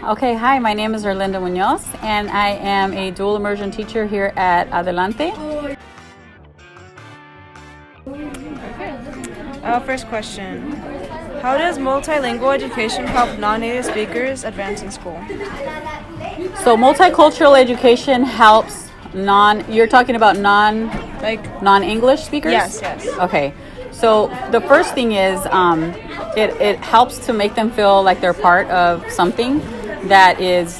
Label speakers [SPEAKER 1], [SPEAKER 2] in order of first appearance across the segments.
[SPEAKER 1] Okay, hi, my name is Erlinda Munoz, and I am a dual immersion teacher here at Adelante.
[SPEAKER 2] First question. How does multilingual education help non-native speakers advance in school?
[SPEAKER 1] So multicultural education helps you're talking about non-English speakers?
[SPEAKER 2] Yes.
[SPEAKER 1] Okay, so the first thing is it helps to make them feel like they're part of something that is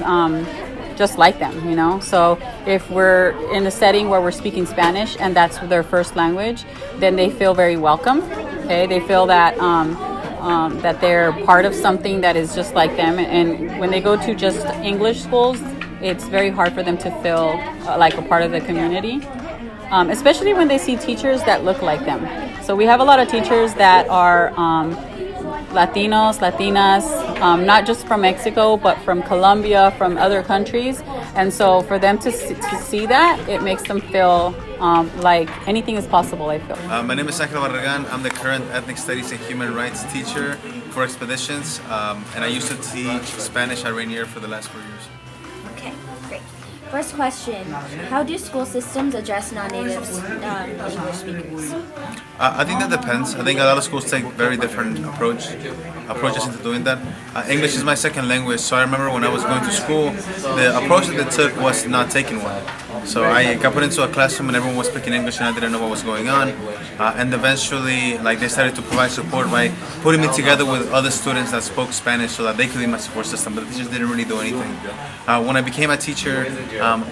[SPEAKER 1] just like them, you know. So if we're in a setting where we're speaking Spanish and that's their first language, then they feel very welcome. Okay, they feel that that they're part of something that is just like them. And when they go to just English schools, it's very hard for them to feel like a part of the community, especially when they see teachers that look like them. So we have a lot of teachers that are Latinos, Latinas, not just from Mexico, but from Colombia, from other countries. And so for them to see that, it makes them feel like anything is possible, I feel.
[SPEAKER 3] My name is Ángel Barragán. I'm the current Ethnic Studies and Human Rights teacher for Expeditions, and I used to teach Spanish at Rainier for the last 4 years.
[SPEAKER 4] Okay, great. First question, how do school systems address non-native English speakers?
[SPEAKER 3] I think that depends. I think a lot of schools take very different approaches into doing that. English is my second language, so I remember when I was going to school, the approach that they took was not taking one. So I got put into a classroom and everyone was speaking English and I didn't know what was going on. And eventually, they started to provide support by putting me together with other students that spoke Spanish so that they could be my support system, but the teachers didn't really do anything. When I became a teacher,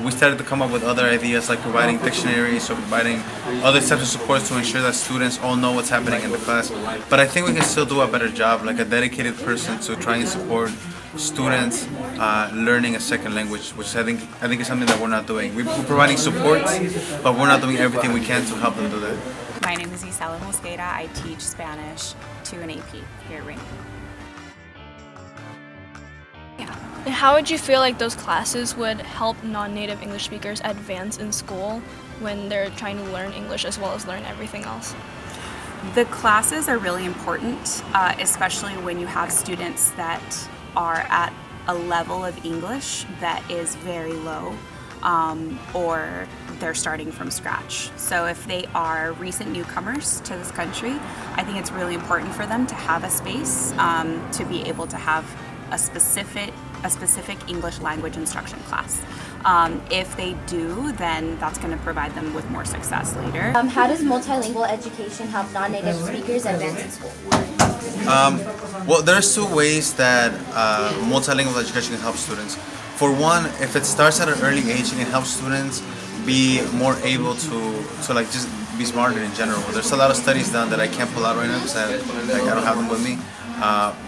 [SPEAKER 3] we started to come up with other ideas like providing dictionaries or providing other types of supports to ensure that students all know what's happening in the class. But I think we can still do a better job, like a dedicated person to try and support students learning a second language, which I think is something that we're not doing. We're providing support, but we're not doing everything we can to help them do that.
[SPEAKER 5] My name is Isela Mosqueda. I teach Spanish to an AP here at Rainier.
[SPEAKER 6] And how would you feel like those classes would help non-native English speakers advance in school when they're trying to learn English as well as learn everything else?
[SPEAKER 5] The classes are really important, especially when you have students that are at a level of English that is very low, or they're starting from scratch. So if they are recent newcomers to this country, I think it's really important for them to have a space to be able to have a specific English language instruction class. If they do, then that's going to provide them with more success later.
[SPEAKER 4] How does multilingual education help non-native speakers advance in school?
[SPEAKER 3] Well, there's two ways that multilingual education can help students. For one, if it starts at an early age, it can help students be more able to like just be smarter in general. There's a lot of studies done that I can't pull out right now because I don't have them with me.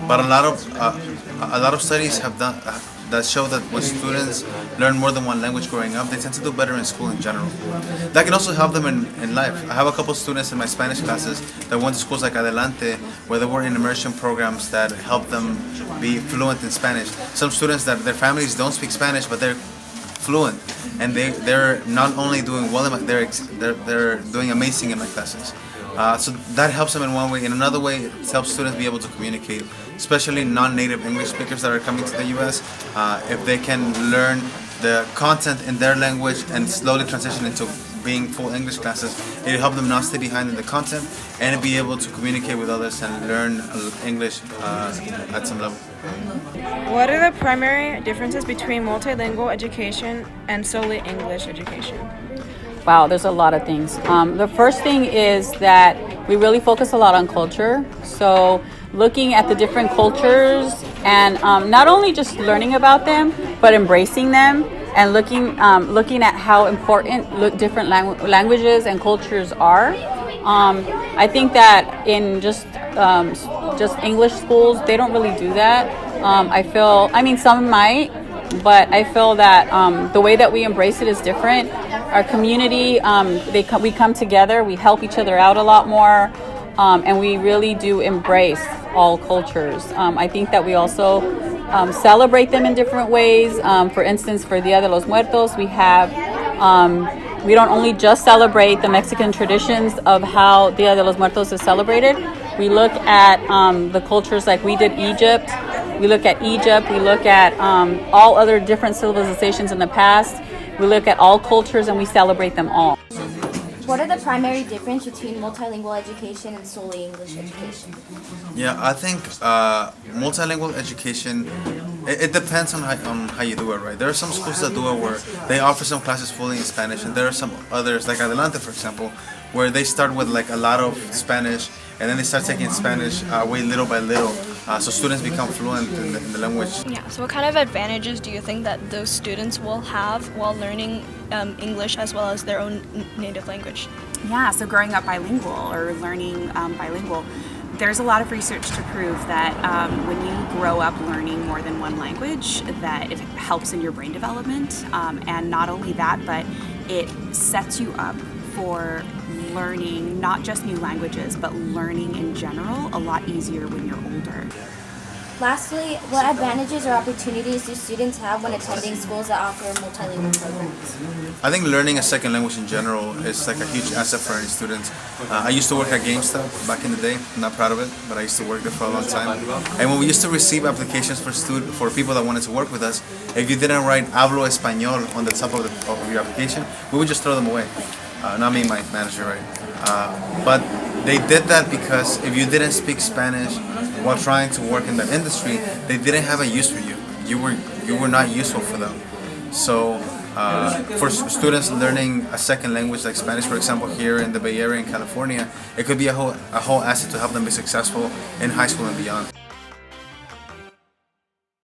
[SPEAKER 3] But a lot of studies have done that show that when students learn more than one language growing up, they tend to do better in school in general. That can also help them in life. I have a couple students in my Spanish classes that went to schools like Adelante, where they were in immersion programs that help them be fluent in Spanish. Some students that their families don't speak Spanish, but they're fluent, and they're not only doing well, they're doing amazing in my classes. So that helps them in one way. In another way, it helps students be able to communicate, especially non-native English speakers that are coming to the U.S. If they can learn the content in their language and slowly transition into being full English classes, it'll help them not stay behind in the content and be able to communicate with others and learn English at some level.
[SPEAKER 2] What are the primary differences between multilingual education and solely English education?
[SPEAKER 1] Wow, there's a lot of things. The first thing is that we really focus a lot on culture. So looking at the different cultures and not only just learning about them, but embracing them and looking at how important different languages and cultures are. I think that in just English schools, they don't really do that. Some might, but I feel that the way that we embrace it is different. Our community, we come together, we help each other out a lot more, and we really do embrace all cultures. I think that we also celebrate them in different ways. For instance, for Dia de los Muertos, we don't only just celebrate the Mexican traditions of how Dia de los Muertos is celebrated. We look at the cultures like we did Egypt, We look at Egypt. We look at all other different civilizations in the past. We look at all cultures and we celebrate them all.
[SPEAKER 4] What are the primary difference between multilingual education and solely English education?
[SPEAKER 3] Yeah, I think multilingual education, it depends on how you do it, right? There are some schools that do it where they offer some classes fully in Spanish, and there are some others, like Adelante, for example, where they start with like a lot of Spanish, and then they start taking Spanish away little by little, so students become fluent in the language.
[SPEAKER 6] Yeah, so what kind of advantages do you think that those students will have while learning English as well as their own native language?
[SPEAKER 5] Yeah, so growing up bilingual or learning bilingual, there's a lot of research to prove that when you grow up learning more than one language, that it helps in your brain development. And not only that, but it sets you up for learning not just new languages, but learning in general a lot easier when you're older.
[SPEAKER 4] Lastly, what advantages or opportunities do students have when attending schools that offer multilingual programs?
[SPEAKER 3] I think learning a second language in general is like a huge asset for any students. I used to work at GameStop back in the day. I'm not proud of it, but I used to work there for a long time. And when we used to receive applications for people that wanted to work with us, if you didn't write "Hablo Español" on the top of your application, we would just throw them away. Not me, my manager, right? But they did that because if you didn't speak Spanish while trying to work in the industry, they didn't have a use for you. You were not useful for them. So for students learning a second language like Spanish, for example, here in the Bay Area in California, it could be a whole asset to help them be successful in high school and beyond.